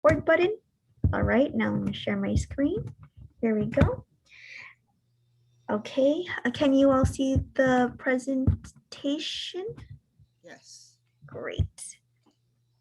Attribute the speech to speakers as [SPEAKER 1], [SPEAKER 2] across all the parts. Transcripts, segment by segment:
[SPEAKER 1] record button. All right, now I'm gonna share my screen. Here we go. Okay, can you all see the presentation?
[SPEAKER 2] Yes.
[SPEAKER 1] Great.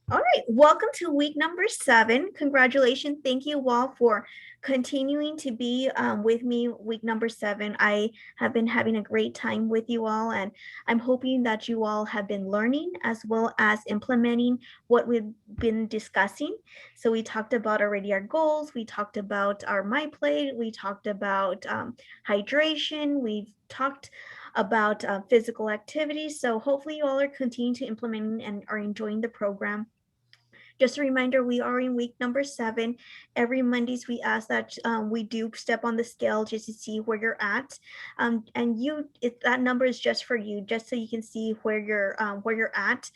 [SPEAKER 1] All right, welcome to week number 7. Congratulations. Thank you all for continuing to be with me week number 7. I have been having a great time with you all, and I'm hoping that you all have been learning as well as implementing what we've been discussing. So we talked about already our goals, we talked about our My Plate, we talked about hydration, we've talked about physical activity. So hopefully you all are continuing to implement and are enjoying the program. Just a reminder, we are in week number 7. Every Mondays, we ask that we do step on the scale just to see where you're at. And that number is just for you, just so you can see where you're at.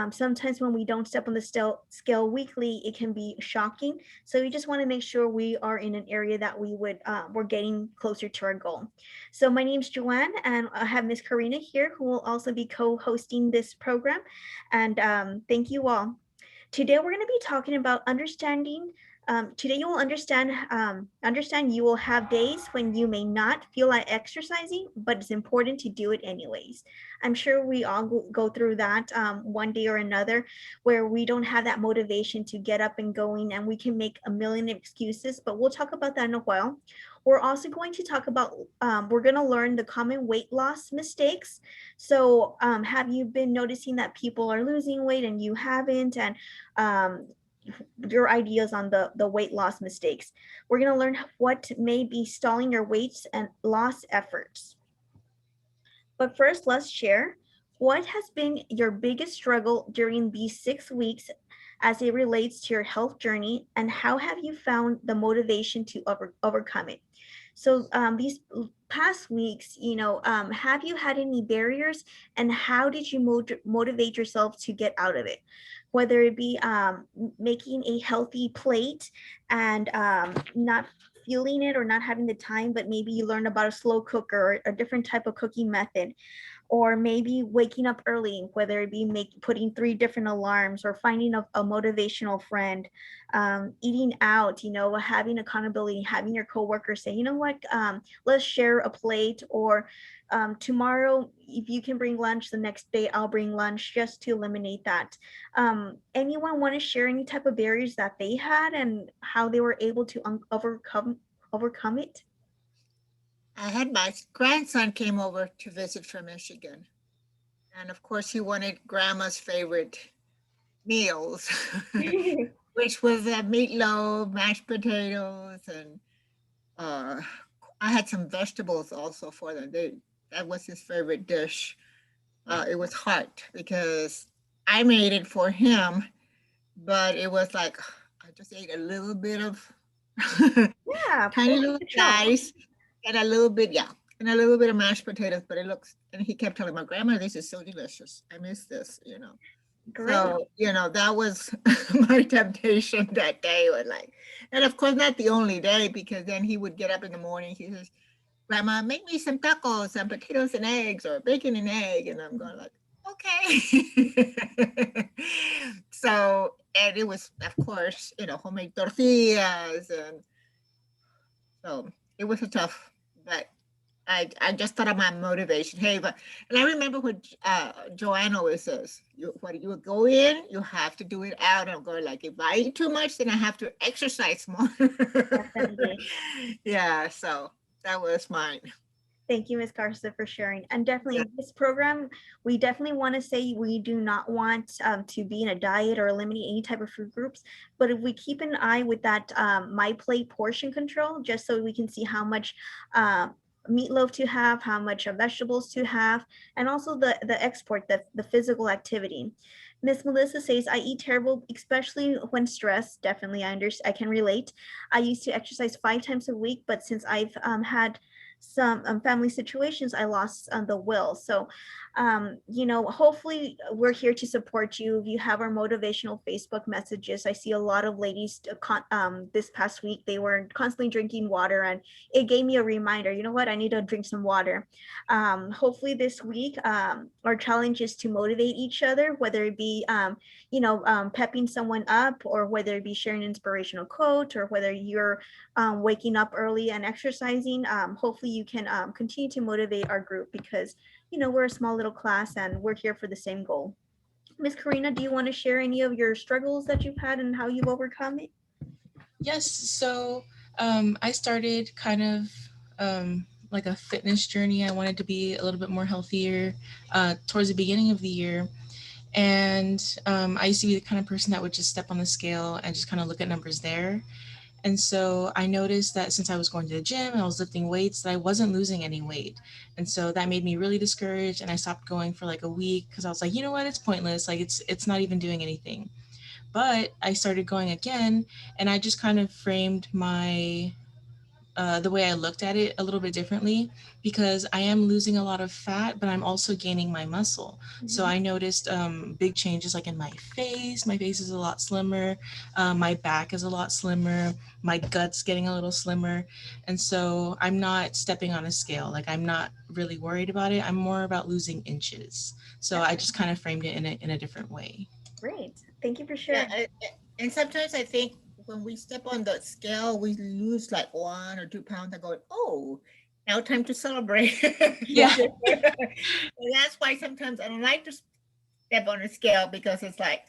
[SPEAKER 1] Sometimes when we don't step on the scale weekly, it can be shocking. So we just want to make sure we are in an area that we're getting closer to our goal. So my name is Joanne, and I have Miss Karina here, who will also be co-hosting this program. And thank you all. Today we're going to be talking about understanding. Today you will understand you will have days when you may not feel like exercising, but it's important to do it anyways. I'm sure we all go through that one day or another, where we don't have that motivation to get up and going, and we can make a million excuses. But we'll talk about that in a while. We're also going to talk about. We're going to learn the common weight loss mistakes. So, have you been noticing that people are losing weight and you haven't? And um, your ideas on the weight loss mistakes. We're going to learn what may be stalling your weight and loss efforts. But first, let's share what has been your biggest struggle during these 6 weeks as it relates to your health journey, and how have you found the motivation to overcome it? So, these past weeks, have you had any barriers, and how did you motivate yourself to get out of it? Whether it be making a healthy plate and not feeling it or not having the time, but maybe you learn about a slow cooker or a different type of cooking method, or maybe waking up early, whether it be putting 3 different alarms, or finding a motivational friend, eating out, having accountability, having your coworkers say, you know what, let's share a plate, or tomorrow, if you can bring lunch, the next day I'll bring lunch, just to eliminate that. Anyone want to share any type of barriers that they had and how they were able to overcome it?
[SPEAKER 2] I had my grandson came over to visit from Michigan. And of course, he wanted grandma's favorite meals, which was meatloaf, mashed potatoes, and uh, I had some vegetables also for them. That was his favorite dish. It was hard because I made it for him, but it was like I just ate a little bit of
[SPEAKER 1] Yeah,
[SPEAKER 2] tiny
[SPEAKER 1] portion
[SPEAKER 2] little
[SPEAKER 1] control.
[SPEAKER 2] slice and a little bit, yeah, and a little bit of mashed potatoes. But it looks, and he kept telling my grandma, "This is so delicious. I miss this."
[SPEAKER 1] Great.
[SPEAKER 2] So that was my temptation that day. Was like, and of course, not the only day because then he would get up in the morning. He says, "Grandma, make me some tacos and potatoes and eggs or bacon and egg," and I'm going like, "Okay." So, and it was, of course, homemade tortillas, and so it was a tough, but I just thought of my motivation. Hey, but and I remember what Joanne always says: when you go in, you have to do it out. And I'm going like, if I eat too much, then I have to exercise more.
[SPEAKER 1] Definitely.
[SPEAKER 2] Yeah, so that was mine.
[SPEAKER 1] Thank you, Ms. Garza, for sharing. And
[SPEAKER 2] Yeah.
[SPEAKER 1] definitely, this program, we definitely want to say we do not want to be in a diet or eliminate any type of food groups. But if we keep an eye with that My Plate portion control, just so we can see how much meatloaf to have, how much vegetables to have, and also the export, the physical activity. Miss Melissa says, I eat terrible, especially when stressed. Definitely, I can relate. I used to exercise 5 times a week, but since I've had some family situations, I lost the will. So, hopefully we're here to support you. If you have our motivational Facebook messages, I see a lot of ladies this past week, they were constantly drinking water, and it gave me a reminder, you know what, I need to drink some water. Hopefully this week, our challenge is to motivate each other, whether it be, pepping someone up, or whether it be sharing an inspirational quote, or whether you're waking up early and exercising. Hopefully you can continue to motivate our group, because we're a small little class and we're here for the same goal. Miss Karina, do you want to share any of your struggles that you've had and how you've overcome it?
[SPEAKER 3] Yes. So I started kind of like a fitness journey. I wanted to be a little bit more healthier towards the beginning of the year. And I used to be the kind of person that would just step on the scale and just kind of look at numbers there. And so I noticed that since I was going to the gym and I was lifting weights, that I wasn't losing any weight. And so that made me really discouraged. And I stopped going for like a week because I was like, you know what, it's pointless. Like it's not even doing anything. But I started going again, and I just kind of framed my the way I looked at it a little bit differently, because I am losing a lot of fat, but I'm also gaining my muscle. So
[SPEAKER 1] Mhm.
[SPEAKER 3] I noticed big changes like in my face. My face is a lot slimmer. My back is a lot slimmer. My gut's getting a little slimmer. And so I'm not stepping on a scale. Like I'm not really worried about it. I'm more about losing inches. So I just kind of framed it in a different way.
[SPEAKER 1] Great. Thank you for
[SPEAKER 2] Yeah,
[SPEAKER 1] sharing.
[SPEAKER 2] and sometimes I think when we step on the scale, we lose like 1 or 2 pounds. I go, oh, now time to celebrate.
[SPEAKER 3] Yeah.
[SPEAKER 2] And that's why sometimes I don't like to step on a scale, because it's like,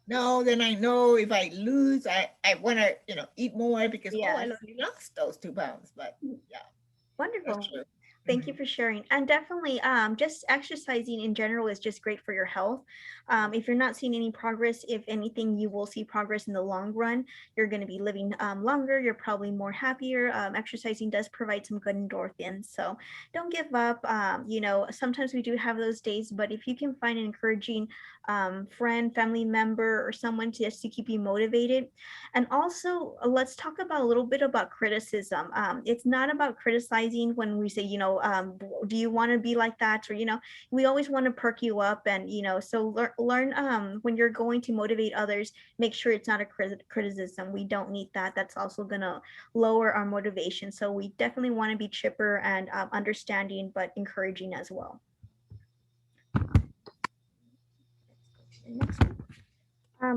[SPEAKER 2] no, then I know if I lose, I want to, eat more because, oh, I
[SPEAKER 1] Yes.
[SPEAKER 2] only lost those 2 pounds. But yeah, that's
[SPEAKER 1] Wonderful.
[SPEAKER 2] true.
[SPEAKER 1] Thank you
[SPEAKER 2] Mhm.
[SPEAKER 1] for sharing. And definitely, just exercising in general is just great for your health. If you're not seeing any progress, if anything, you will see progress in the long run. You're going to be living longer. You're probably more happier. Exercising does provide some good endorphins. So don't give up. Sometimes we do have those days, but if you can find an encouraging friend, family member, or someone just to keep you motivated. And also, let's talk about a little bit about criticism. It's not about criticizing when we say, do you want to be like that? Or, we always want to perk you up. And, so learn when you're going to motivate others, make sure it's not a criticism. We don't need that. That's also going to lower our motivation. So we definitely want to be chipper and understanding, but encouraging as well. Next one.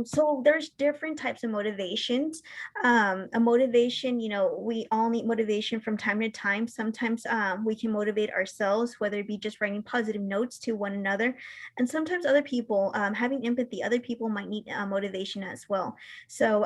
[SPEAKER 1] So there's different types of motivations. A motivation, we all need motivation from time to time. Sometimes we can motivate ourselves, whether it be just writing positive notes to one another. And sometimes other people, having empathy, other people might need motivation as well. So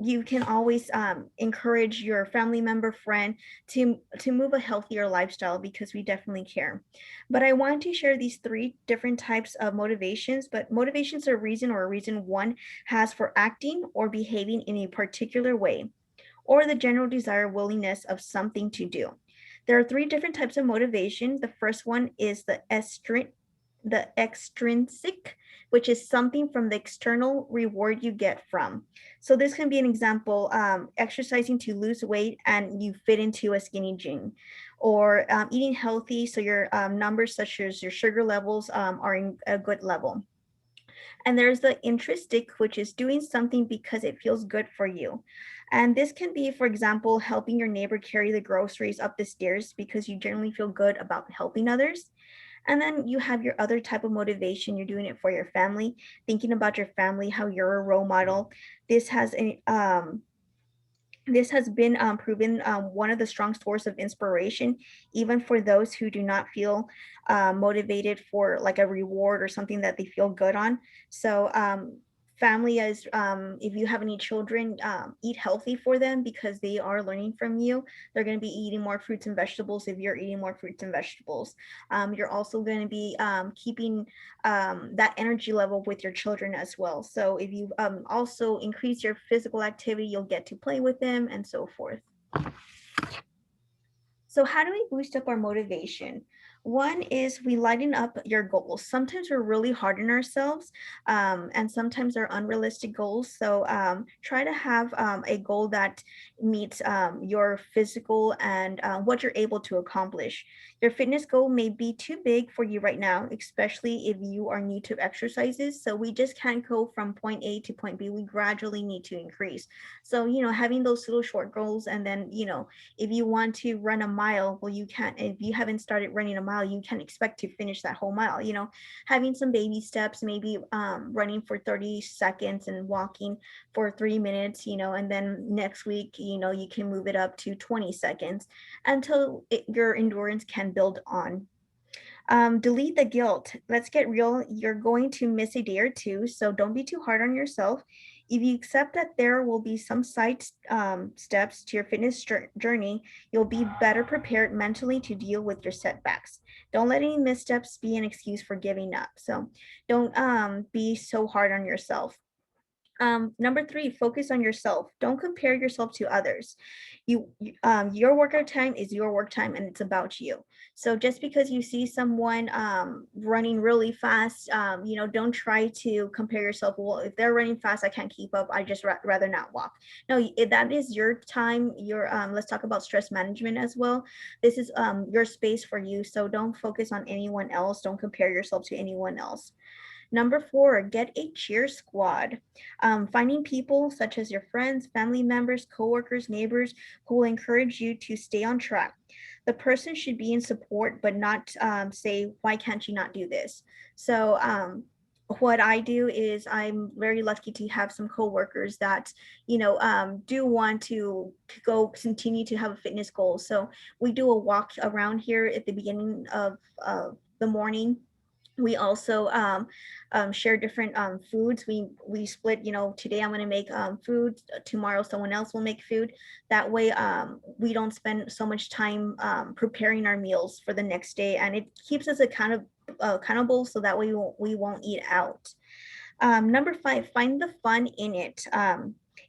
[SPEAKER 1] you can always encourage your family member, friend to move a healthier lifestyle, because we definitely care. But I want to share these three different types of motivations. But motivations are a reason one has for acting or behaving in a particular way, or the general desire, willingness of something to do. There are three different types of motivation. The first one is the extrinsic, which is something from the external reward you get from. So this can be an example, exercising to lose weight and you fit into a skinny jean, or eating healthy, so your numbers such as your sugar levels are in a good level. And there's the intrinsic, which is doing something because it feels good for you. And this can be, for example, helping your neighbor carry the groceries up the stairs because you generally feel good about helping others. And then you have your other type of motivation. You're doing it for your family, thinking about your family, how you're a role model. This has a this has been proven one of the strong source of inspiration, even for those who do not feel motivated for like a reward or something that they feel good on. So family is, if you have any children, eat healthy for them because they are learning from you. They're going to be eating more fruits and vegetables if you're eating more fruits and vegetables. You're also going to be keeping that energy level with your children as well. So if you also increase your physical activity, you'll get to play with them and so forth. So how do we boost up our motivation? One is we lighten up your goals. Sometimes we're really hard on ourselves, and sometimes they're unrealistic goals. So try to have a goal that meets your physical and what you're able to accomplish. Your fitness goal may be too big for you right now, especially if you are new to exercises. So we just can't go from point A to point B. We gradually need to increase. So, having those little short goals, and then, if you want to run a mile, well, you can't. If you haven't started running a mile, you can't expect to finish that whole mile. Having some baby steps, maybe running for 30 seconds and walking for 3 minutes, and then next week, you can move it up to 20 seconds until your endurance can build on. Delete the guilt. Let's get real. You're going to miss a day or two, so don't be too hard on yourself. If you accept that there will be some side steps to your fitness journey, you'll be better prepared mentally to deal with your setbacks. Don't let any missteps be an excuse for giving up. So don't be so hard on yourself. Number three, focus on yourself. Don't compare yourself to others. Your workout time is your work time, and it's about you. So just because you see someone running really fast, don't try to compare yourself. Well, if they're running fast, I can't keep up. I just rather not walk. No, that is your time. Let's talk about stress management as well. This is your space for you. So don't focus on anyone else. Don't compare yourself to anyone else. Number four, get a cheer squad. Finding people such as your friends, family members, coworkers, neighbors who will encourage you to stay on track. The person should be in support, but not say, why can't you not do this? So what I do is I'm very lucky to have some coworkers that, do want to go continue to have a fitness goal. So we do a walk around here at the beginning of the morning. We also share different foods. We split, today I'm going to make food, tomorrow someone else will make food. That way we don't spend so much time preparing our meals for the next day, and it keeps us accountable, so that way we won't eat out. Number five, find the fun in it.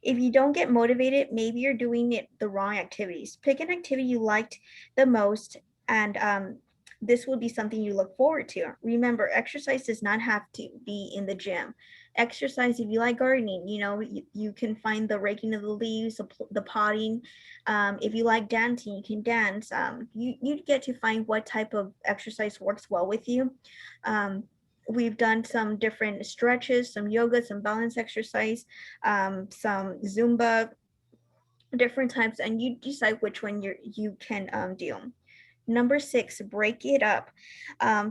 [SPEAKER 1] If you don't get motivated, maybe you're doing it the wrong activities. Pick an activity you liked the most, and this will be something you look forward to. Remember, exercise does not have to be in the gym. Exercise, if you like gardening, you can find the raking of the leaves, the potting. If you like dancing, you can dance. You get to find what type of exercise works well with you. We've done some different stretches, some yoga, some balance exercise, some Zumba, different types, and you decide which one you can do. Number six, break it up.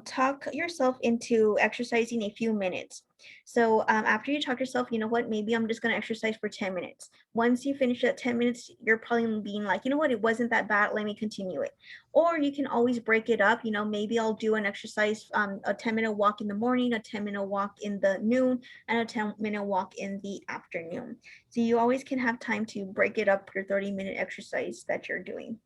[SPEAKER 1] Talk yourself into exercising a few minutes. So after you talk yourself, you know what, maybe I'm just going to exercise for 10 minutes. Once you finish that 10 minutes, you're probably being like, you know what, it wasn't that bad. Let me continue it. Or you can always break it up. Maybe I'll do an exercise, a 10-minute walk in the morning, a 10-minute walk in the noon, and a 10-minute walk in the afternoon. So you always can have time to break it up, your 30-minute exercise that you're doing.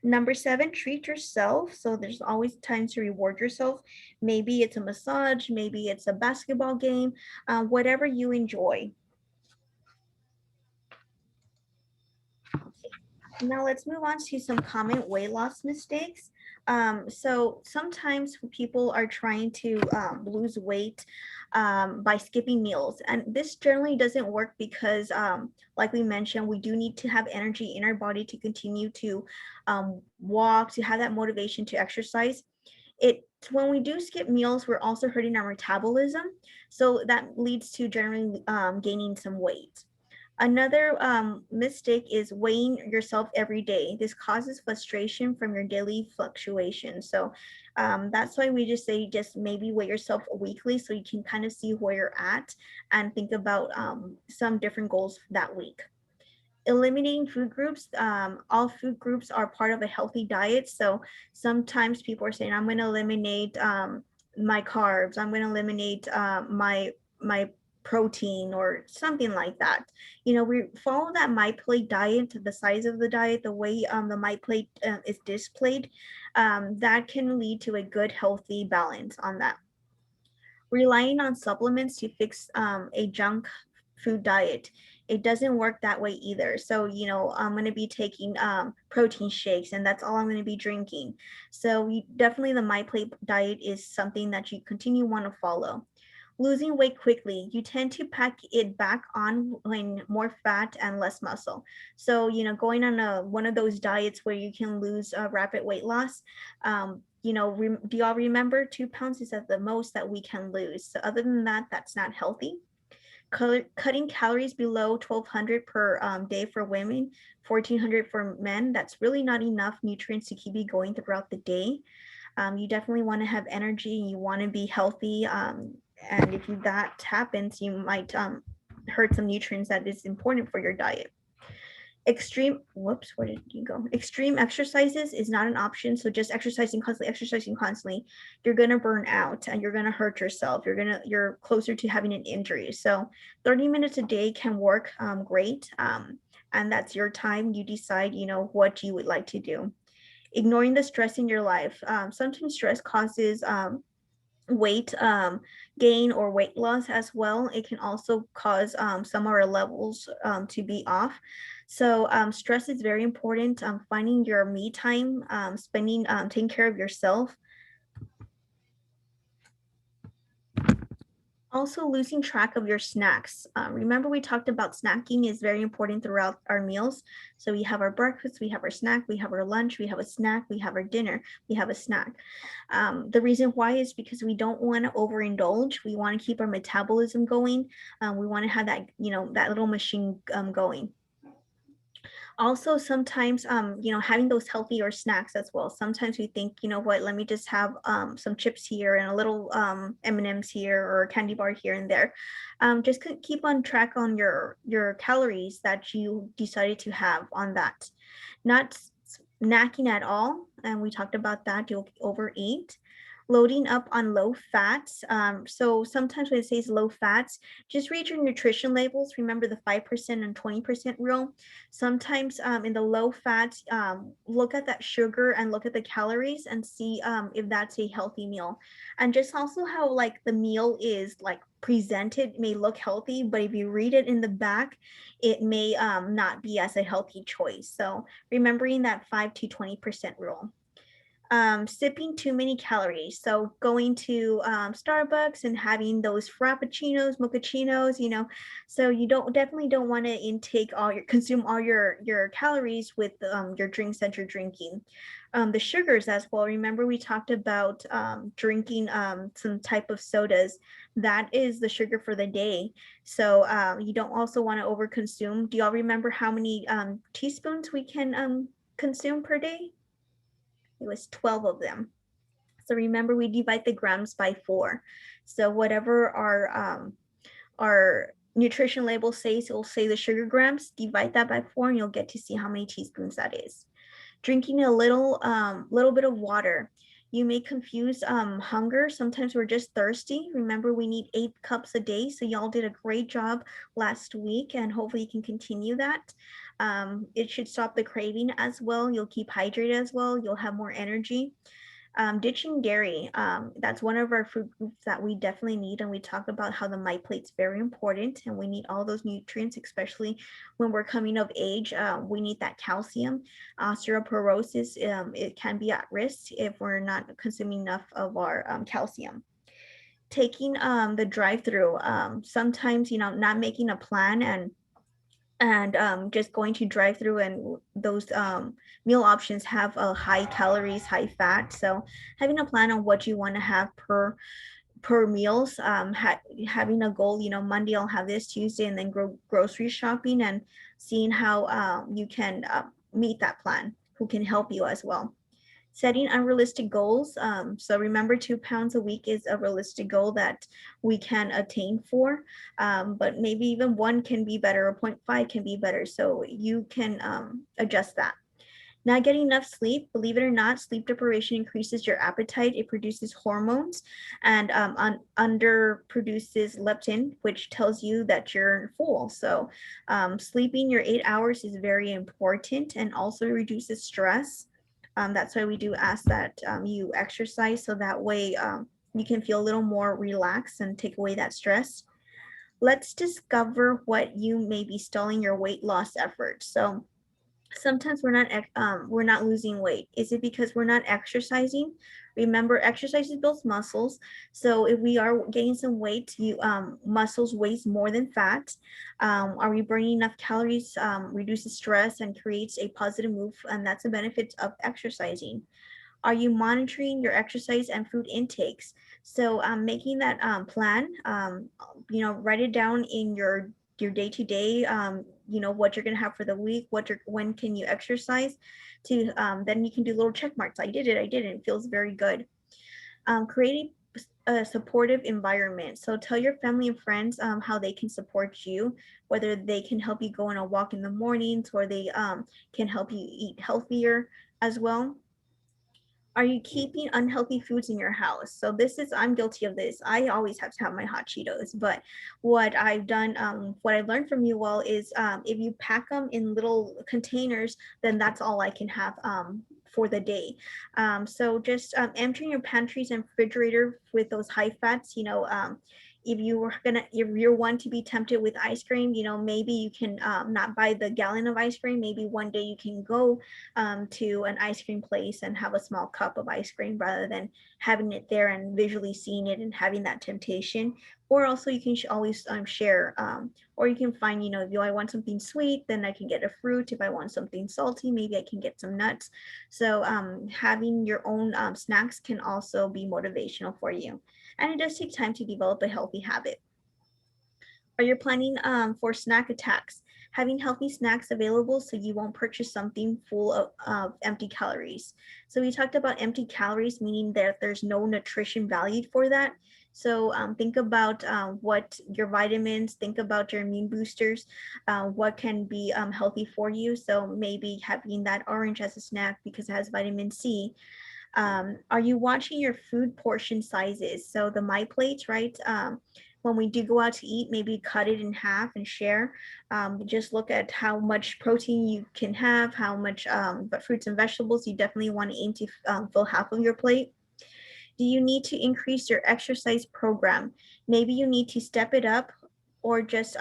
[SPEAKER 1] Number seven, treat yourself. So there's always time to reward yourself. Maybe it's a massage, maybe it's a basketball game, whatever you enjoy. Now let's move on to some common weight loss mistakes. So sometimes people are trying to lose weight by skipping meals, and this generally doesn't work because, like we mentioned, we do need to have energy in our body to continue to walk, to have that motivation to exercise. When we do skip meals, we're also hurting our metabolism, so that leads to generally gaining some weight. Another mistake is weighing yourself every day. This causes frustration from your daily fluctuations. So that's why we just say just maybe weigh yourself weekly, so you can kind of see where you're at and think about some different goals that week. Eliminating food groups. All food groups are part of a healthy diet. So sometimes people are saying, I'm going to eliminate my carbs. I'm going to eliminate my protein or something like that. We follow that My Plate diet, the size of the diet, the way the My Plate is displayed. That can lead to a good, healthy balance on that. Relying on supplements to fix a junk food diet. it doesn't work that way either. So, I'm going to be taking protein shakes and that's all I'm going to be drinking. So definitely the My Plate diet is something that you continue want to follow. Losing weight quickly, you tend to pack it back on when more fat and less muscle. So, going on one of those diets where you can lose rapid weight loss, do y'all remember 2 pounds is at the most that we can lose? So other than that, that's not healthy. Cutting calories below 1,200 per day for women, 1,400 for men. That's really not enough nutrients to keep you going throughout the day. You definitely want to have energy. You want to be healthy. And if that happens, you might hurt some nutrients that is important for your diet. Where did you go? Extreme exercises is not an option. So just exercising constantly, you're gonna burn out and you're gonna hurt yourself. You're closer to having an injury. So 30 minutes a day can work great. And that's your time. You decide, what you would like to do. Ignoring the stress in your life. Sometimes stress causes weight gain or weight loss as well. It can also cause some of our levels to be off. So stress is very important. Finding your me time, taking care of yourself. Also losing track of your snacks. Remember we talked about snacking is very important throughout our meals. So we have our breakfast, we have our snack, we have our lunch, we have a snack, we have our dinner, we have a snack. The reason why is because we don't want to overindulge. We want to keep our metabolism going. We want to have that, that little machine going. Also sometimes having those healthier snacks as well. Sometimes we think, what, let me just have some chips here and a little M&Ms here or a candy bar here and there. Just keep on track on your calories that you decided to have on that. Not snacking at all, and we talked about that. You'll overeat. Loading up on low fats. So sometimes when it says low fats, just read your nutrition labels. Remember the 5% and 20% rule. Sometimes in the low fats, look at that sugar and look at the calories and see if that's a healthy meal. And just also how like the meal is like presented may look healthy, but if you read it in the back, it may not be as a healthy choice. So remembering that 5 to 20% rule. Sipping too many calories. So going to Starbucks and having those frappuccinos, mochachinos, so you definitely don't want to consume all your calories with your drinks that you're drinking. The sugars as well. Remember we talked about drinking some type of sodas. That is the sugar for the day. So you don't also want to overconsume. Do y'all remember how many teaspoons we can consume per day? It was 12 of them. So remember, we divide the grams by 4. So whatever our nutrition label says, it'll say the sugar grams, divide that by 4 and you'll get to see how many teaspoons that is. Drinking a little bit of water. You may confuse hunger. Sometimes we're just thirsty. Remember, we need 8 cups a day. So y'all did a great job last week and hopefully you can continue that. It should stop the craving as well. You'll keep hydrated as well. You'll have more energy. Ditching dairy. That's one of our food groups that we definitely need. And we talk about how the My Plate's very important and we need all those nutrients, especially when we're coming of age. We need that calcium. Osteoporosis, it can be at risk if we're not consuming enough of our calcium. Taking the drive-through. Sometimes, not making a plan and just going to drive through and those meal options have a high calories, high fat. So having a plan on what you want to have per meals, having a goal, Monday I'll have this, Tuesday, and then grocery shopping and seeing how you can meet that plan, who can help you as well. Setting unrealistic goals. So remember 2 pounds a week is a realistic goal that we can attain for, but maybe even 1 can be better or 0.5 can be better. So you can adjust that. Not getting enough sleep, believe it or not, sleep deprivation increases your appetite. It produces hormones and under produces leptin, which tells you that you're full. So sleeping your 8 hours is very important and also reduces stress. That's why we do ask that you exercise so that way you can feel a little more relaxed and take away that stress. let's discover what you may be stalling your weight loss efforts. So sometimes we're not losing weight. Is it because we're not exercising? Remember, exercise builds muscles. So if we are gaining some weight, muscles weighs more than fat. Are we burning enough calories? Reduces stress and creates a positive mood, and that's a benefit of exercising. Are you monitoring your exercise and food intakes? So making that plan, write it down in your day to day, what you're going to have for the week, when can you exercise, to then you can do little check marks. I did it, I didn't. It feels very good. Create a supportive environment. So tell your family and friends how they can support you, whether they can help you go on a walk in the mornings, or they can help you eat healthier as well. Are you keeping unhealthy foods in your house? So I'm guilty of this. I always have to have my hot Cheetos, but what I've done, what I learned from you all is, if you pack them in little containers, then that's all I can have for the day. So just emptying your pantries and refrigerator with those high fats, if you're one to be tempted with ice cream, maybe you can not buy the gallon of ice cream. Maybe one day you can go to an ice cream place and have a small cup of ice cream, rather than having it there and visually seeing it and having that temptation. Or also you can always share, or you can find, if I want something sweet, then I can get a fruit. If I want something salty, maybe I can get some nuts. So having your own snacks can also be motivational for you. And it does take time to develop a healthy habit. Are you planning for snack attacks? Having healthy snacks available so you won't purchase something full of empty calories. So we talked about empty calories, meaning that there's no nutrition value for that. So think about what your vitamins, think about your immune boosters, what can be healthy for you. So maybe having that orange as a snack because it has vitamin C. Are you watching your food portion sizes? So the My Plates, right? When we do go out to eat, maybe cut it in half and share. Just look at how much protein you can have, how much but fruits and vegetables. You definitely want to aim to fill half of your plate. Do you need to increase your exercise program? Maybe you need to step it up, or just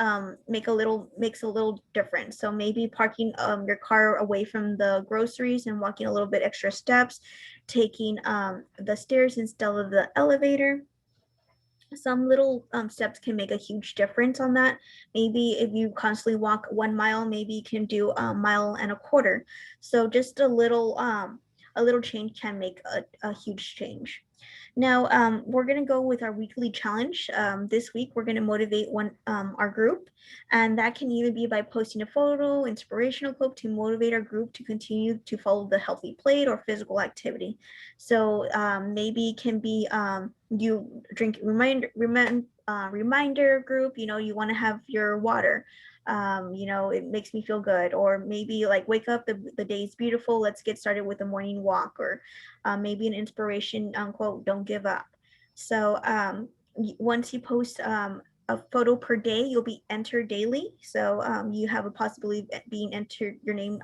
[SPEAKER 1] makes a little difference. So maybe parking your car away from the groceries and walking a little bit extra steps, taking the stairs instead of the elevator. Some little steps can make a huge difference on that. Maybe if you constantly walk 1 mile, maybe you can do a mile and a quarter. So just a little change can make a huge change. Now, we're going to go with our weekly challenge. This week, we're going to motivate our group, and that can either be by posting a photo, inspirational quote to motivate our group to continue to follow the healthy plate or physical activity. So maybe it can be you drink reminder group. You want to have your water. It makes me feel good. Or maybe like, wake up, the day is beautiful, let's get started with a morning walk. Or maybe an inspiration quote, don't give up. So once you post a photo per day, you'll be entered daily. So you have a possibility of being entered your name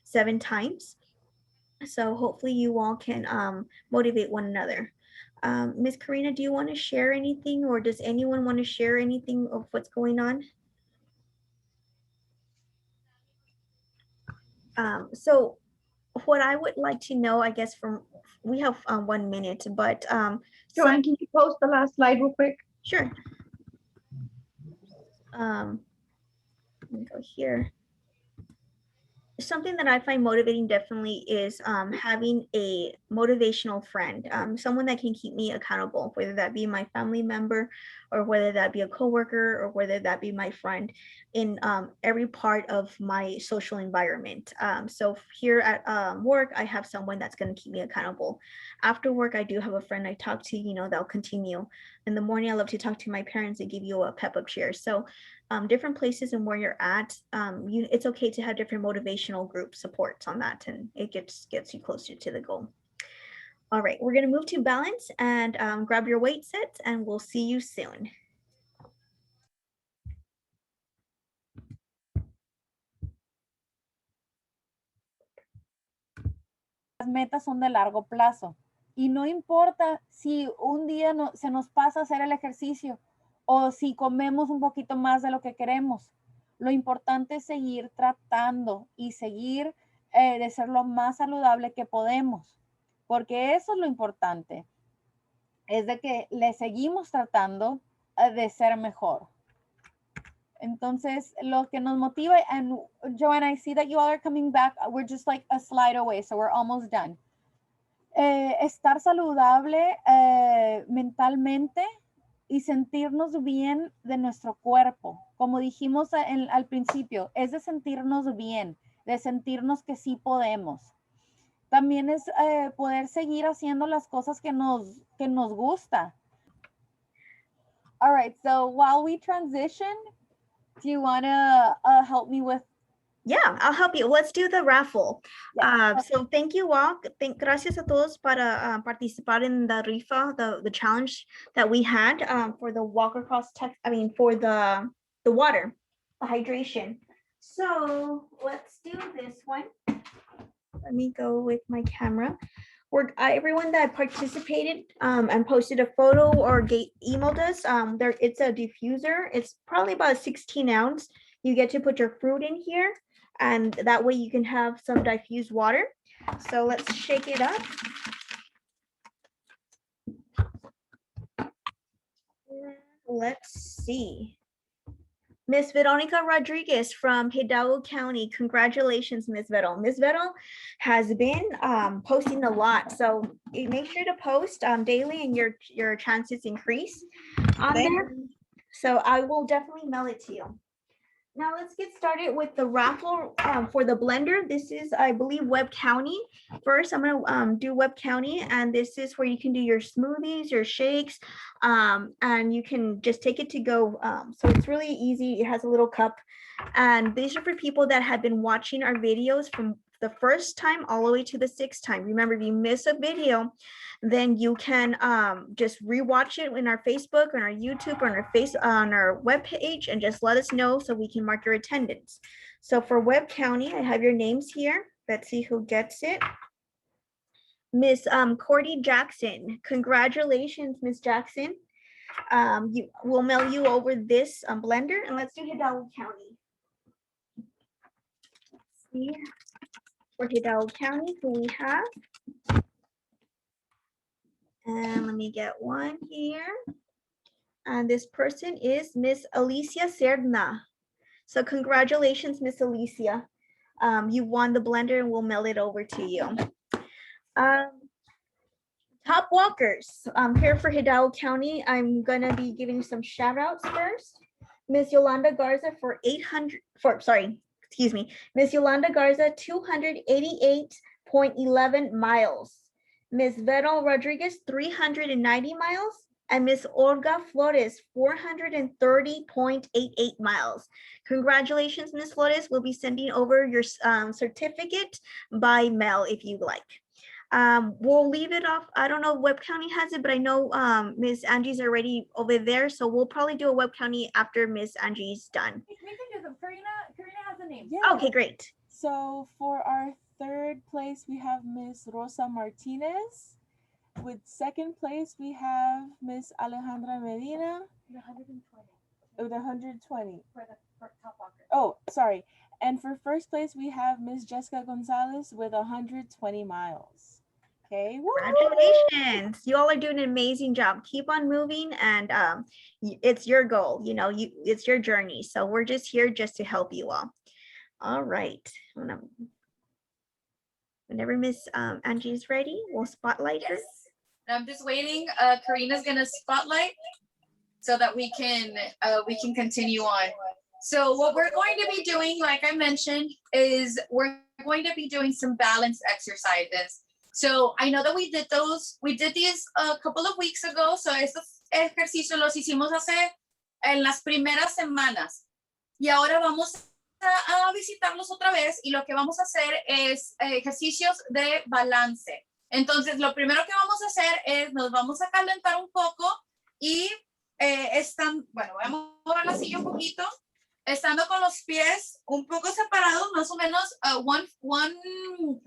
[SPEAKER 1] 7 times. So hopefully you all can motivate one another. Ms. Karina, do you want to share anything, or does anyone want to share anything of what's going on? So what I would like to know, I guess, we have 1 minute, but
[SPEAKER 4] Joanne, can you post the last slide real quick?
[SPEAKER 1] sure. Let me go here. Something that I find motivating definitely is having a motivational friend, someone that can keep me accountable, whether that be my family member, or whether that be a coworker, or whether that be my friend in every part of my social environment. So here at work, I have someone that's going to keep me accountable. After work, I do have a friend I talk to, they'll continue. In the morning, I love to talk to my parents and give you a pep up cheer. So different places and where you're at, it's okay to have different motivational group supports on that, and it gets you closer to the goal. All right, we're going to move to balance, and grab your weight sets, and we'll see you soon.
[SPEAKER 5] Las metas son de largo plazo y no importa si un día se nos pasa hacer el ejercicio o si comemos un poquito más de lo que queremos. Lo importante es seguir tratando y seguir de ser lo más saludable que podemos, porque eso es lo importante, es de que le seguimos tratando de ser mejor. Entonces, lo que nos motiva, and Joanna, I see that you all are coming back. We're just like a slide away, so we're almost done. Estar saludable mentalmente y sentirnos bien de nuestro cuerpo. Como dijimos al principio, es de sentirnos bien, de sentirnos que sí podemos. También es poder seguir haciendo las cosas que nos gusta. All right, so while we transition, do you want to help me with?
[SPEAKER 1] Yeah, I'll help you. Let's do the raffle.
[SPEAKER 5] Yeah.
[SPEAKER 1] So thank you all. Gracias a todos para participar in the rifa, the challenge that we had for the walk across for the water, the hydration. So let's do this one. Let me go with my camera. Everyone that participated and posted a photo or emailed us, it's a diffuser. It's probably about 16 ounce. You get to put your fruit in here, and that way you can have some diffused water. So let's shake it up. Let's see. Miss Veronica Rodriguez from Hidalgo County. Congratulations, Miss Vero. Miss Vero has been posting a lot, so make sure to post daily, and your chances increase on there. So I will definitely mail it to you. Now let's get started with the raffle for the blender. This is, I believe, Webb County. First, I'm gonna do Webb County, and this is where you can do your smoothies, your shakes, and you can just take it to go. So it's really easy. It has a little cup, and these are for people that have been watching our videos from the first time all the way to the 6th time. Remember, if you miss a video, then you can just rewatch it in our Facebook, on our YouTube, on our webpage, and just let us know so we can mark your attendance. So for Webb County, I have your names here. Let's see who gets it. Miss Cordy Jackson. Congratulations, Miss Jackson. We'll mail you over this blender, and let's do Hidalgo County. Let's see. For Hidalgo County, who we have. And let me get one here. And this person is Miss Alicia Serna. So congratulations, Miss Alicia. You won the blender, and we'll mail it over to you. Top walkers here for Hidalgo County. I'm gonna be giving some shout outs first. Miss Yolanda Garza for Miss Yolanda Garza, 288.11 miles. Miss Vero Rodriguez, 390 miles. And Miss Olga Flores, 430.88 miles. Congratulations, Miss Flores. We'll be sending over your certificate by mail if you like. We'll leave it off. I don't know if Webb County has it, but I know Miss Angie's already over there. So we'll probably do a Webb County after Miss Angie's done.
[SPEAKER 5] We can do them. Karina has a name.
[SPEAKER 3] Yeah.
[SPEAKER 1] Okay, great.
[SPEAKER 3] So for our 3rd place, we have Miss Rosa Martinez. With 2nd place, we have Miss Alejandra Medina.
[SPEAKER 5] 120.
[SPEAKER 3] With 120.
[SPEAKER 5] For top walker.
[SPEAKER 3] Oh, sorry. And for 1st place, we have Miss Jessica Gonzalez with 120 miles. Okay.
[SPEAKER 1] Congratulations. You all are doing an amazing job. Keep on moving, and it's your goal. It's your journey. So we're just here just to help you all. All right. Whenever Miss Angie's ready, we'll spotlight her.
[SPEAKER 6] I'm just waiting. Karina's gonna spotlight so that we can continue on. So what we're going to be doing, like I mentioned, is we're going to be doing some balance exercises. So I know that we did these a couple of weeks ago. So estos ejercicios los hicimos en las primeras semanas. Y ahora vamos a visitarlos otra vez, y lo que vamos a hacer es ejercicios de balance. Entonces, lo primero que vamos a hacer es nos vamos a calentar un poco y voy a mover la silla un poquito, estando con los pies un poco separados, más o menos one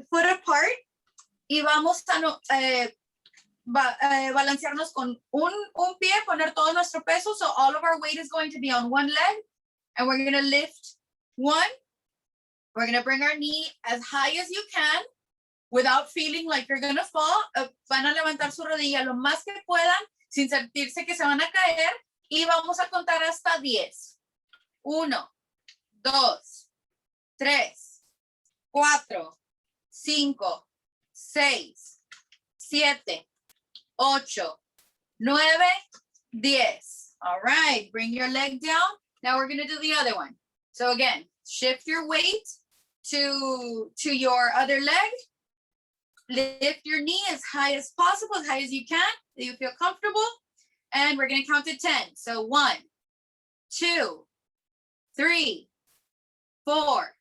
[SPEAKER 6] foot apart, y vamos a balancearnos con un pie, poner todo nuestro peso. So all of our weight is going to be on one leg. And we're going to lift one. We're going to bring our knee as high as you can without feeling like you're going to fall. Van a levantar su rodilla lo más que puedan sin sentirse que se van a caer. Y vamos a contar hasta 10. 1, 2, 3, 4, 5, 6, 7, 8, 9, 10. All right, bring your leg down. Now we're going to do the other one. So again, shift your weight to your other leg. Lift your knee as high as possible, as high as you can, that you feel comfortable. And we're going to count to 10. So 1, 2, 3, 4,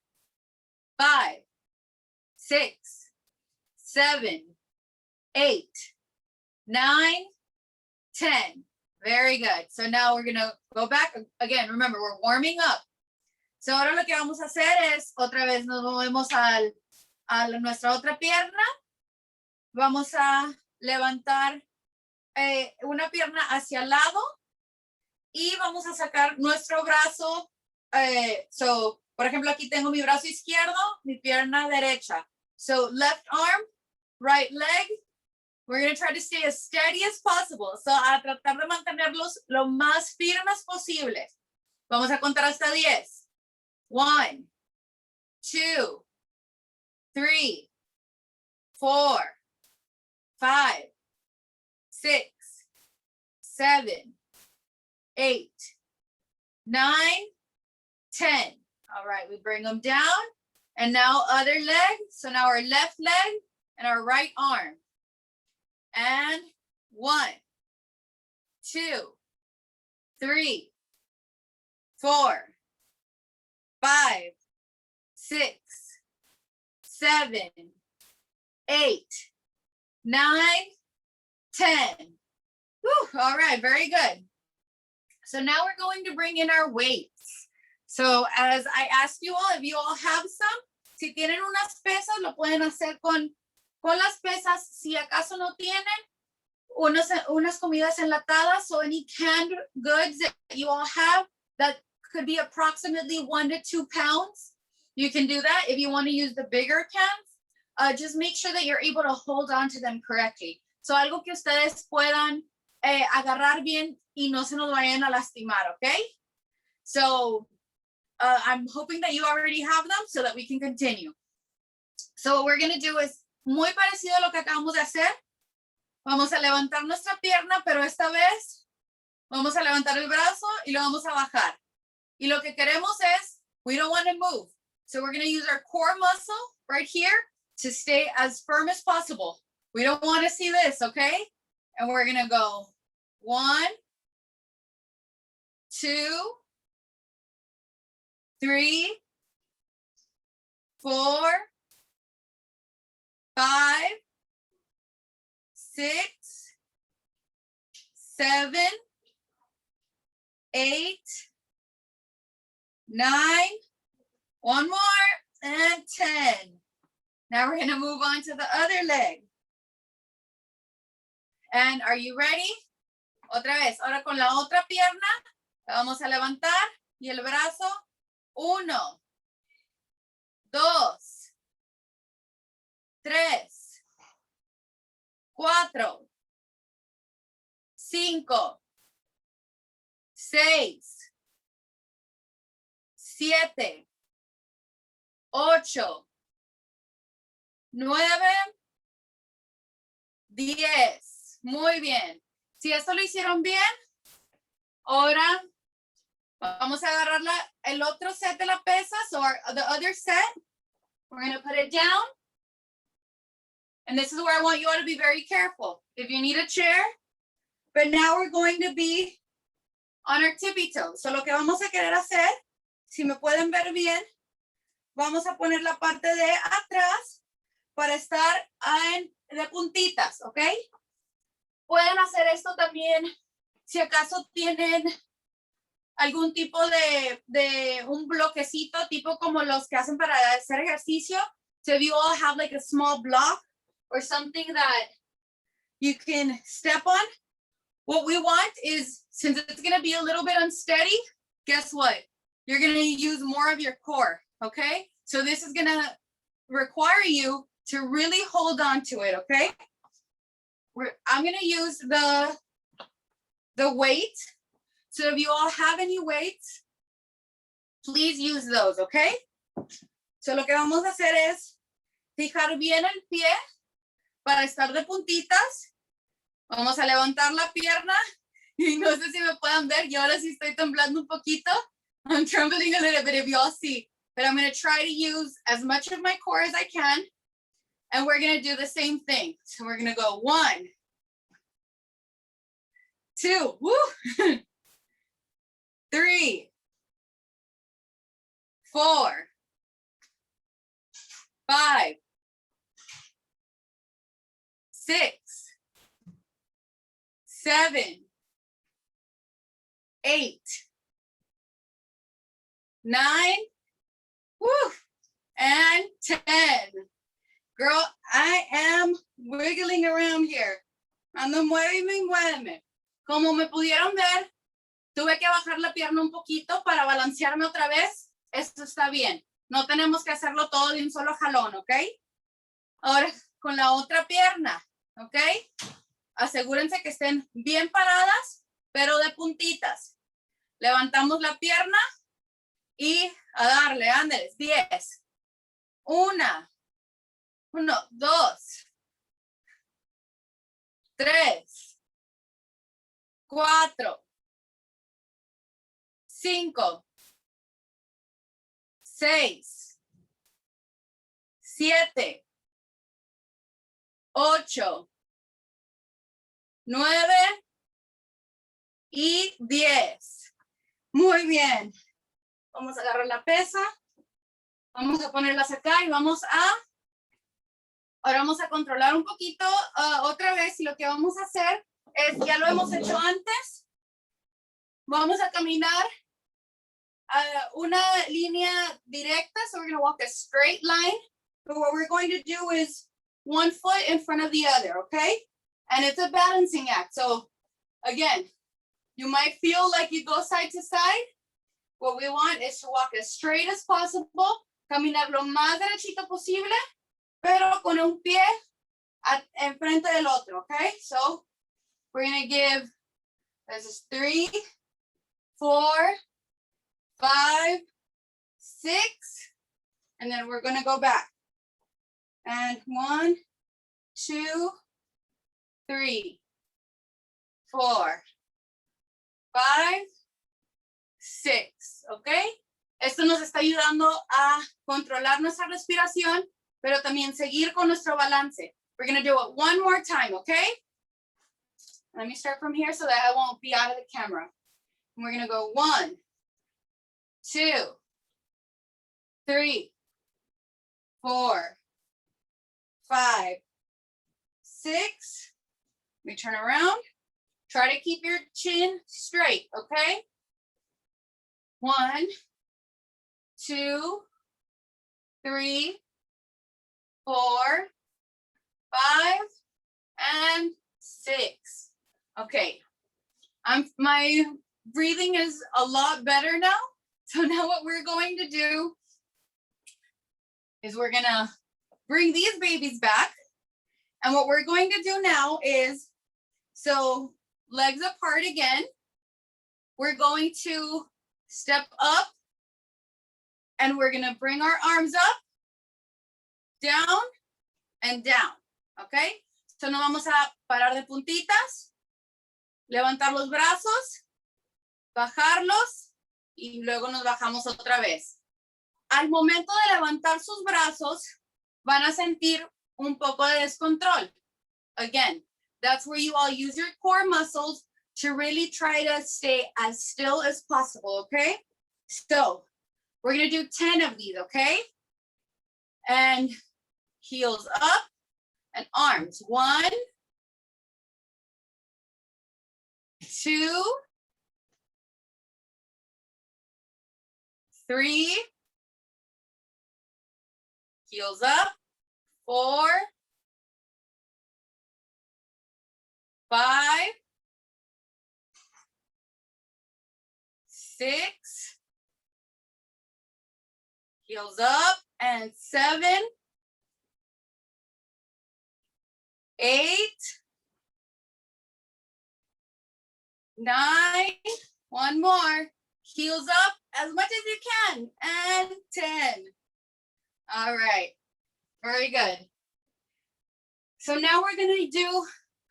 [SPEAKER 6] 5, 6, 7, 8, 9, 10. Very good. So now we're going to go back. Again, remember, we're warming up. So ahora lo que vamos a hacer es, otra vez nos movemos a nuestra otra pierna. Vamos a levantar una pierna hacia el lado y vamos a sacar nuestro brazo. So, por ejemplo, aquí tengo mi brazo izquierdo, mi pierna derecha. So left arm, right leg. We're going to try to stay as steady as possible. So a tratar de mantenerlos lo más firmes posibles. Vamos a contar hasta 10. 1, 2, 3, 4, 5, 6, 7, 8, 9, 10. All right, we bring them down. And now other leg. So now our left leg and our right arm. And 1, 2, 3, 4, 5, 6, 7, 8, 9, 10. Whew, all right, very good. So now we're going to bring in our weights. So as I asked you all, if you all have some, si tienen unas pesas, lo pueden hacer con las pesas. Si acaso no tienen unas comidas enlatadas, so any canned goods that you all have that could be approximately 1 to 2 pounds, you can do that. If you want to use the bigger cans, just make sure that you're able to hold on to them correctly. So algo que ustedes puedan agarrar bien y no se nos vayan a lastimar, okay? So I'm hoping that you already have them so that we can continue. So what we're going to do is muy parecido a lo que acabamos de hacer. Vamos a levantar nuestra pierna, pero esta vez vamos a levantar el brazo y lo vamos a bajar. Y lo que queremos es, we don't want to move. So we're going to use our core muscle right here to stay as firm as possible. We don't want to see this, okay? And we're going to go 1, 2, 3, 4, 5, 6, 7, 8, 9, one more, and 10. Now we're going to move on to the other leg. And are you ready? Otra vez, ahora con la otra pierna, la vamos a levantar y el brazo. 1, 2, 3, 4, 5, 6, 7, 8, 9, 10. Muy bien. Si esto lo hicieron bien, ahora vamos a agarrar el otro set de la pesa. So the other set, we're going to put it down. And this is where I want you all to be very careful. If you need a chair, but now we're going to be on our tippy toes. So lo que vamos a querer hacer, si me pueden ver bien, vamos a poner la parte de atrás para estar de puntitas, ¿ok? Pueden hacer esto también si acaso tienen algún tipo de un bloquecito, tipo como los que hacen para hacer ejercicio. So if you all have like a small block or something you can step on. What we want is, since it's gonna be a little bit unsteady, guess what? You're gonna use more of your core, okay? So this is gonna require you to really hold on to it, okay? I'm gonna use the weight. So if you all have any weights, please use those, okay? So lo que vamos a hacer es fijar bien el pie para estar de puntitas. Vamos a levantar la pierna y no sé si me puedan ver. Yo ahora sí estoy temblando un poquito. I'm trembling a little bit if you all see. But I'm going to try to use as much of my core as I can. And we're going to do the same thing. So we're going to go 1, 2, woo, 3, 4, 5, 6, 7, 8, 9, woo, and 10. Girl, I am wiggling around here. Ando muéveme. Como me pudieron ver, tuve que bajar la pierna un poquito para balancearme otra vez. Esto está bien. No tenemos que hacerlo todo de un solo jalón, ¿ok? Ahora con la otra pierna, ¿ok? Asegúrense que estén bien paradas, pero de puntitas. Levantamos la pierna y a darle, ándale, 10. 1, 2, 3, 4, 5, 6, 7, 8, 9 y 10. Muy bien. Vamos a agarrar la pesa. Vamos a ponerlas acá y ahora vamos a controlar un poquito otra vez. Y lo que vamos a hacer es, ya lo hemos hecho antes, vamos a caminar una línea directa. So we're going to walk a straight line. But what we're going to do is one foot in front of the other, okay? And it's a balancing act. So again, you might feel like you go side to side. What we want is to walk as straight as possible, caminar lo más derechito posible, pero con un pie enfrente del otro, okay? So we're gonna give, this is 3, 4, 5, 6, and then we're gonna go back. And 1, 2, 3, 4, 5, 6, ¿ok? Esto nos está ayudando a controlar nuestra respiración, pero también seguir con nuestro balance. We're going to do it one more time, okay? Let me start from here so that I won't be out of the camera. And we're going to go 1, 2, 3, 4, 5, 6. We turn around. Try to keep your chin straight, okay? 1, 2, 3, 4, 5, and 6. Okay. My breathing is a lot better now. So now what we're going to do is we're gonna bring these babies back. And what we're going to do now is, so legs apart again. We're going to step up and we're gonna bring our arms up, down, and down, okay? So nos vamos a parar de puntitas, levantar los brazos, bajarlos, y luego nos bajamos otra vez. Al momento de levantar sus brazos, van a sentir un poco de descontrol. Again, that's where you all use your core muscles to really try to stay as still as possible, okay? So we're gonna do 10 of these, okay? And heels up and arms. 1, 2, 3, heels up, 4, 5, 6, heels up, and 7, 8, 9, one more, heels up as much as you can, and 10. All right, very good. So now we're gonna do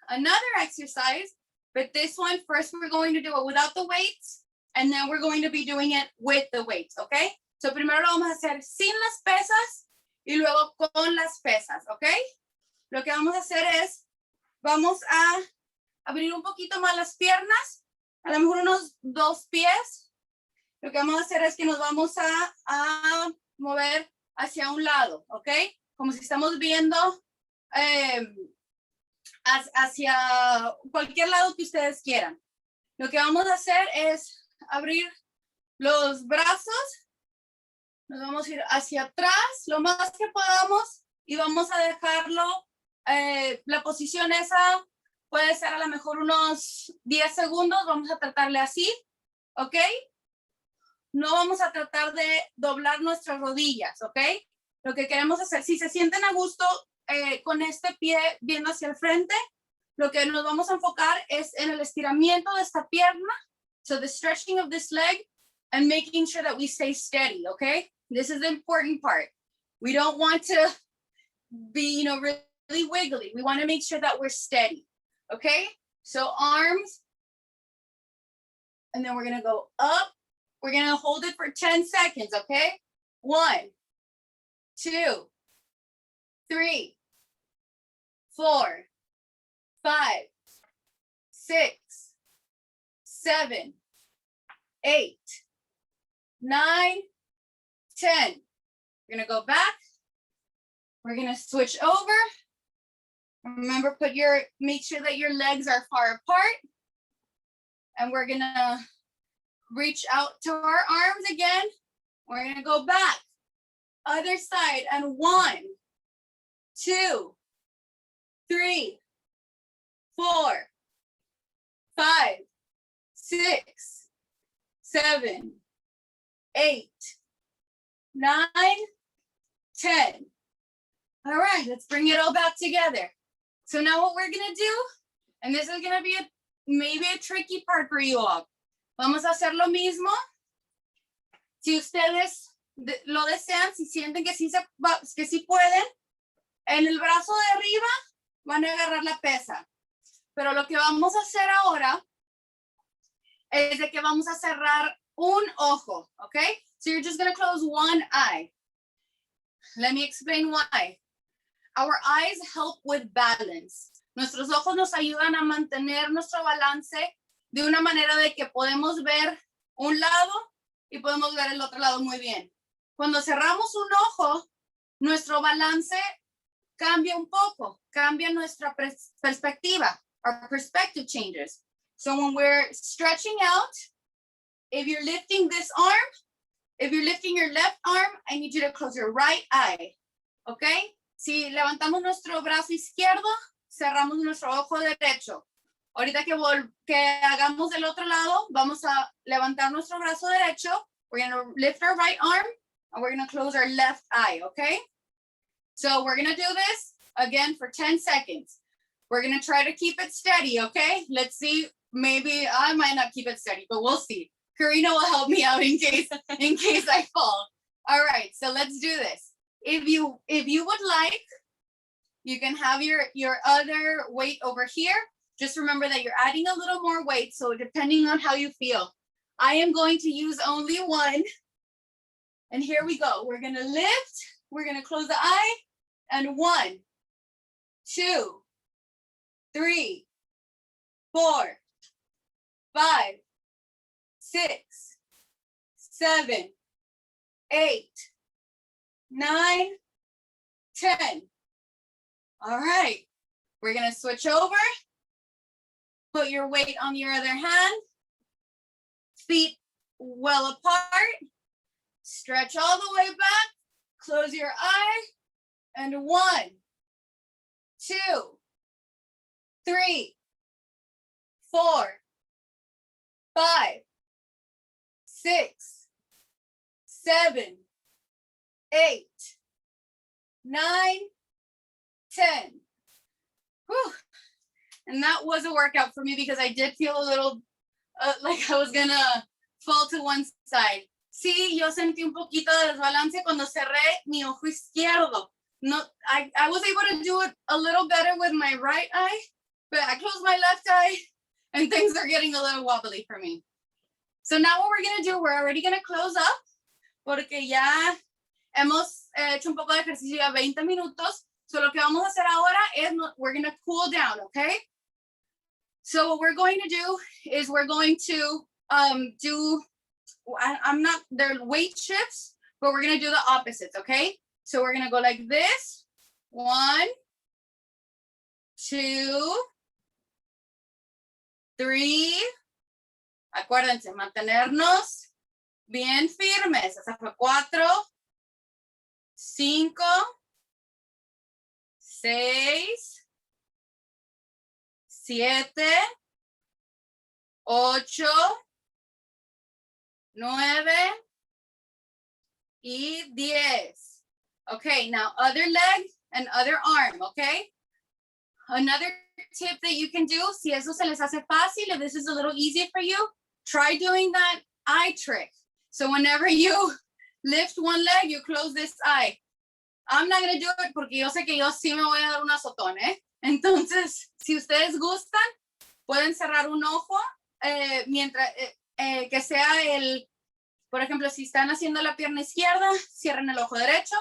[SPEAKER 6] another exercise, but this one first we're going to do it without the weights, and then we're going to be doing it with the weights, okay? So primero lo vamos a hacer sin las pesas y luego con las pesas, okay? Lo que vamos a hacer es, vamos a abrir un poquito más las piernas, a lo mejor unos 2 pies. Lo que vamos a hacer es que nos vamos a mover hacia un lado, ¿ok? Como si estamos viendo hacia cualquier lado que ustedes quieran. Lo que vamos a hacer es abrir los brazos, nos vamos a ir hacia atrás lo más que podamos y vamos a dejarlo, la posición esa puede ser a lo mejor unos 10 segundos, vamos a tratarle así, ¿ok? No vamos a tratar de doblar nuestras rodillas, ¿ok? Lo que queremos hacer, si se sienten a gusto con este pie viendo hacia el frente, lo que nos vamos a enfocar es en el estiramiento de esta pierna, so the stretching of this leg, and making sure that we stay steady, okay? This is the important part. We don't want to be, really wiggly. We want to make sure that we're steady, okay? So arms, and then we're gonna go up. We're gonna hold it for 10 seconds, okay? 1, 2, 3, 4, 5, 6, 7, 8, 9, 10. We're gonna go back. We're gonna switch over. Remember, make sure that your legs are far apart. And we're gonna reach out to our arms again. We're gonna go back. Other side, and 1, 2, 3, 4, 5, 6, 7, 8, 9, 10. All right, let's bring it all back together. So now what we're gonna do, and this is gonna be maybe a tricky part for you all. Vamos a hacer lo mismo. Si ustedes lo desean, si sienten que sí pueden, en el brazo de arriba van a agarrar la pesa. Pero lo que vamos a hacer ahora es de que vamos a cerrar un ojo, okay? So you're just gonna close one eye. Let me explain why. Our eyes help with balance. Nuestros ojos nos ayudan a mantener nuestro balance de una manera de que podemos ver un lado y podemos ver el otro lado muy bien. Cuando cerramos un ojo, nuestro balance cambia un poco, cambia nuestra perspectiva. Our perspective changes. So when we're stretching out, if you're lifting this arm, if you're lifting your left arm, I need you to close your right eye, okay? Si levantamos nuestro brazo izquierdo, cerramos nuestro ojo derecho. Ahorita que hagamos del otro lado, vamos a levantar nuestro brazo derecho. We're gonna lift our right arm, and we're gonna close our left eye, okay? So we're gonna do this again for 10 seconds. We're gonna try to keep it steady, okay? Let's see, maybe I might not keep it steady, but we'll see. Karina will help me out in case I fall. All right, so let's do this. If you would like, you can have your other weight over here. Just remember that you're adding a little more weight, so depending on how you feel. I am going to use only one. And here we go. We're gonna lift, we're gonna close the eye, and 1, 2, 3, 4, 5, 6, 7, 8, 9, 10. All right, we're gonna switch over. Put your weight on your other hand. Feet well apart. Stretch all the way back. Close your eye. And 1, 2, 3, 4, 5, 6, 7, 8, 9, 10. Whew. And that was a workout for me because I did feel a little like I was gonna fall to one side. Sí, yo sentí un poquito de desbalance cuando cerré mi ojo izquierdo. No, I was able to do it a little better with my right eye, but I closed my left eye and things are getting a little wobbly for me. So now what we're gonna do, we're already gonna close up porque ya hemos hecho un poco de ejercicio ya 20 minutos. So lo que vamos a hacer ahora es we're gonna cool down, okay? So what we're going to do is we're going to I'm not, they're weight shifts, but we're gonna do the opposites, okay? So we're gonna go like this. 1, 2, 3. Acuérdense, mantenernos bien firmes. Esa fue 4, 5, 6, 7, 8, 9 y 10. Okay, now other leg and other arm, okay? Another tip that you can do, si eso se les hace fácil, if this is a little easy for you, try doing that eye trick. So whenever you lift one leg, you close this eye. I'm not gonna do it porque yo sé que yo sí me voy a dar un azotón, ¿eh? Entonces, si ustedes gustan, pueden cerrar un ojo mientras que sea por ejemplo, si están haciendo la pierna izquierda, cierren el ojo derecho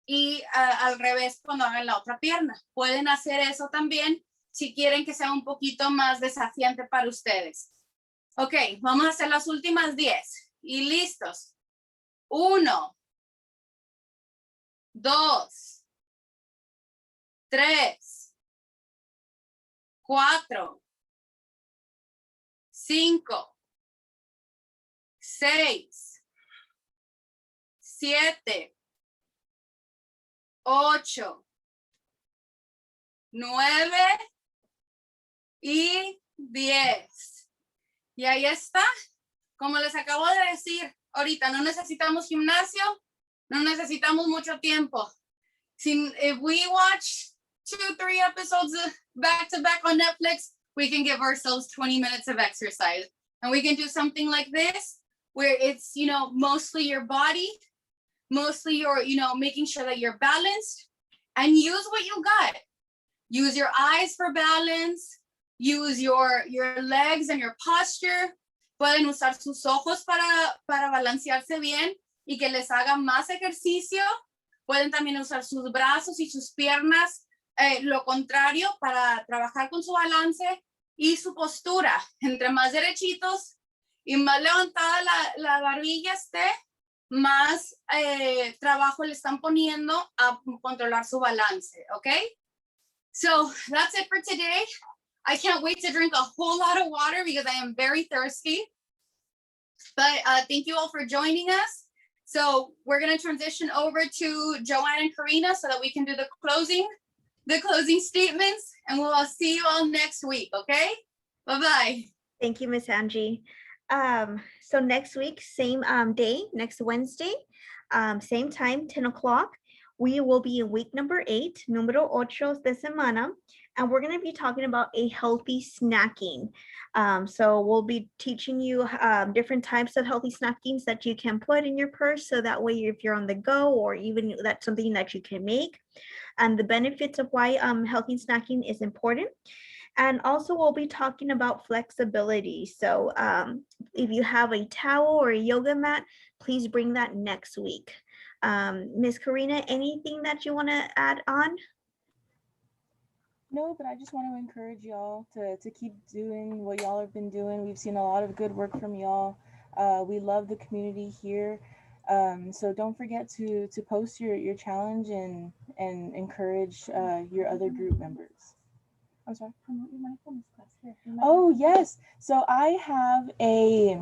[SPEAKER 6] y al revés cuando hagan la otra pierna. Pueden hacer eso también si quieren que sea un poquito más desafiante para ustedes. Ok, vamos a hacer las últimas 10 y listos. 1, 2, 3, 4, 5, 6, 7, 8, 9 y 10. Y ahí está. Como les acabo de decir, ahorita no necesitamos gimnasio, no necesitamos mucho tiempo. If we watch 2-3 episodes back to back on Netflix, we can give ourselves 20 minutes of exercise. And we can do something like this, where it's, mostly your body, mostly your, making sure that you're balanced, and use what you got. Use your eyes for balance, use your legs and your posture. Pueden usar sus ojos para balancearse bien y que les haga más ejercicio. Pueden también usar sus brazos y sus piernas, lo contrario, para trabajar con su balance y su postura. Entre más derechitos y más levantada la barbilla esté, más trabajo le están poniendo a controlar su balance, okay? So that's it for today. I can't wait to drink a whole lot of water because I am very thirsty. But thank you all for joining us. So we're going to transition over to Joanne and Karina so that we can do the closing statements, and we'll see you all next week, okay? Bye-bye.
[SPEAKER 1] Thank you, Miss Angie. So next week, same day, next Wednesday, same time, 10 o'clock, we will be in week number 8, número 8 de semana, and we're going to be talking about a healthy snacking. So we'll be teaching you different types of healthy snackings that you can put in your purse, so that way if you're on the go, or even that's something that you can make, and the benefits of why healthy snacking is important. And also we'll be talking about flexibility. So if you have a towel or a yoga mat, please bring that next week. Miss Karina, anything that you want to add on?
[SPEAKER 3] No, but I just want to encourage y'all to keep doing what y'all have been doing. We've seen a lot of good work from y'all. We love the community here. So don't forget to post your challenge and encourage your other group members. I'm sorry. Oh yes. So I have a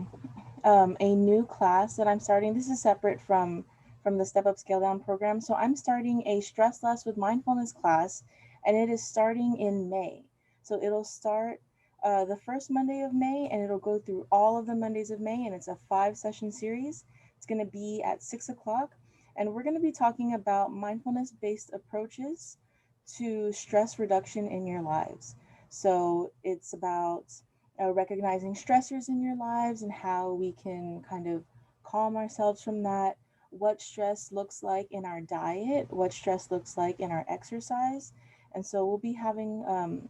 [SPEAKER 3] new class that I'm starting. This is separate from the Step Up Scale Down program. So I'm starting a Stress Less with Mindfulness class, and it is starting in May. So it'll start the first Monday of May, and it'll go through all of the Mondays of May, and it's a 5-session series. It's going to be at 6 o'clock, and we're going to be talking about mindfulness-based approaches to stress reduction in your lives. So it's about recognizing stressors in your lives and how we can kind of calm ourselves from that, what stress looks like in our diet, what stress looks like in our exercise. And so we'll be having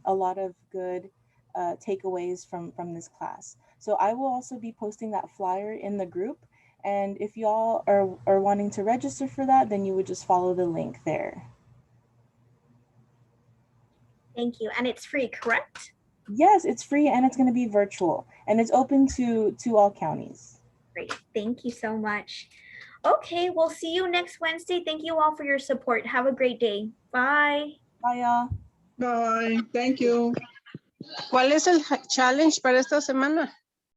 [SPEAKER 3] a lot of good takeaways from this class. So I will also be posting that flyer in the group. And if y'all are wanting to register for that, then you would just follow the link there.
[SPEAKER 1] Thank you. And it's free, correct?
[SPEAKER 3] Yes, it's free and it's going to be virtual, and it's open to all counties.
[SPEAKER 1] Great. Thank you so much. Okay, we'll see you next Wednesday. Thank you all for your support. Have a great day. Bye.
[SPEAKER 3] Bye, y'all.
[SPEAKER 7] Bye, thank you.
[SPEAKER 8] ¿Cuál es el challenge para esta semana?